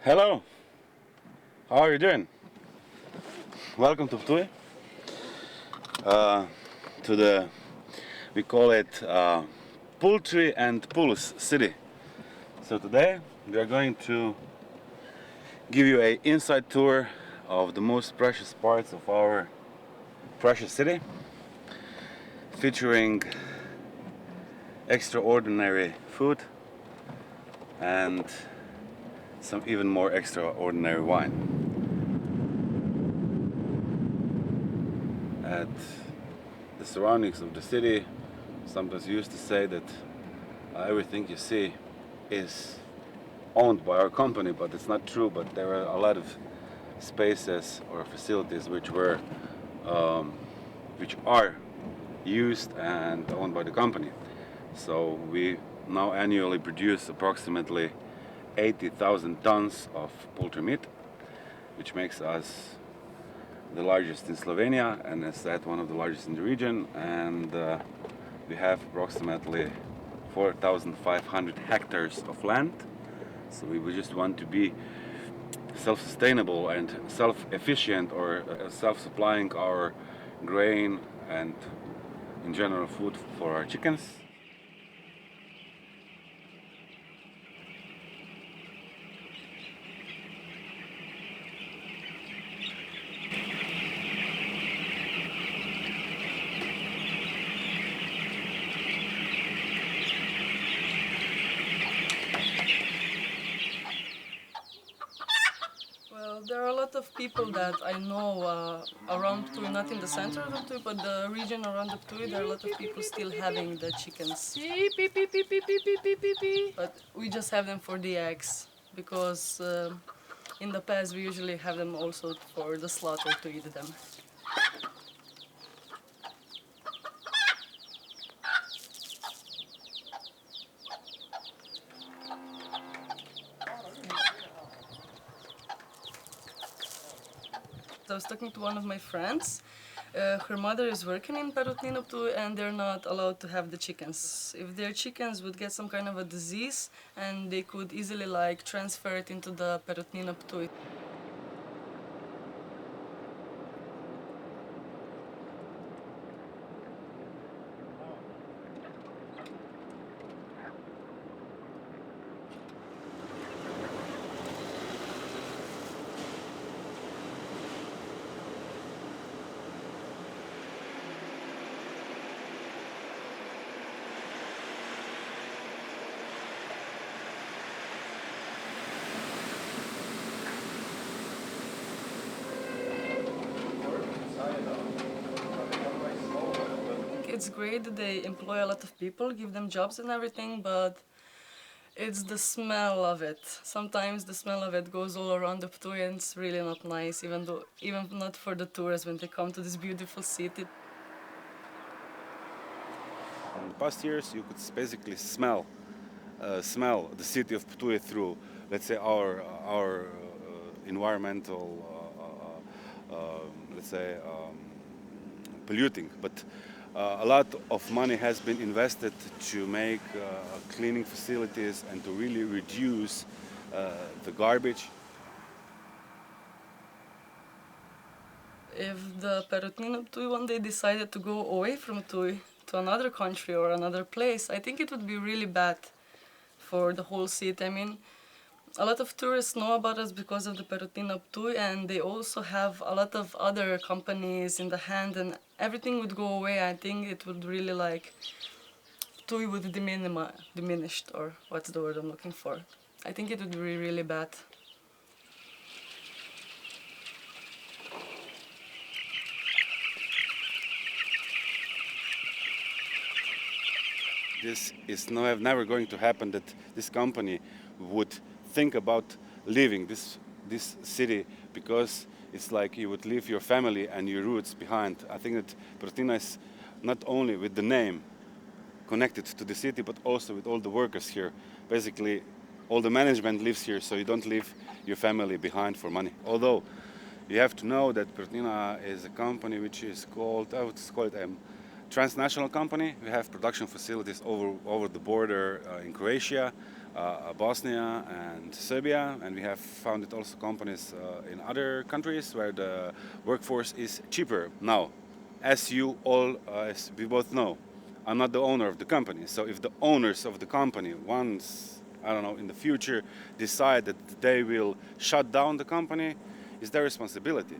Hello, how are you doing? Welcome to Ptuj, to the, we call it Poultry and Pulse City. So today we are going to give you an inside tour of the most precious parts of our precious city, featuring extraordinary food and some even more extraordinary wine. At the surroundings of the city, sometimes you used to say that everything you see is owned by our company, but it's not true. But there are a lot of spaces or facilities which are used and owned by the company. So we now annually produce approximately 80,000 tons of poultry meat, which makes us the largest in Slovenia, and as said, one of the largest in the region. And we have approximately 4,500 hectares of land. So we just want to be self-sustainable and self-efficient, or self-supplying our grain and in general food for our chickens. Well, there are a lot of people that I know around Ptuj, not in the center of Ptuj, but the region around the Ptuj. There are a lot of people still having the chickens. But we just have them for the eggs, because in the past we usually have them also for the slaughter to eat them. I was talking to one of my friends. Her mother is working in Perutnina Ptuj, and they're not allowed to have the chickens. If their chickens would get some kind of a disease, and they could easily transfer it into the Perutnina Ptuj. It's great that they employ a lot of people, give them jobs and everything, but it's the smell of it. Sometimes the smell of it goes all around the Ptuj, and it's really not nice, even not for the tourists when they come to this beautiful city. In the past years, you could basically smell the city of Ptuj through, let's say, our environmental, let's say, polluting. But a lot of money has been invested to make cleaning facilities and to really reduce the garbage. If the Perutnina Ptuj one day decided to go away from Ptuj to another country or another place, I think it would be really bad for the whole city. I mean, a lot of tourists know about us because of the Perutnina Ptuj, and they also have a lot of other companies in the hand, and everything would go away. I think it would really Ptuj would diminished, or what's the word I'm looking for. I think it would be really bad. This is never going to happen, that this company would think about leaving this city, because it's like you would leave your family and your roots behind. I think that Perutnina is not only with the name connected to the city, but also with all the workers here. Basically, all the management lives here, so you don't leave your family behind for money. Although you have to know that Perutnina is a company which is called, I would call it a transnational company. We have production facilities over the border in Croatia. Bosnia and Serbia, and we have founded also companies in other countries where the workforce is cheaper. Now, as you all, as we both know, I'm not the owner of the company. So if the owners of the company once, I don't know, in the future decide that they will shut down the company, it's their responsibility.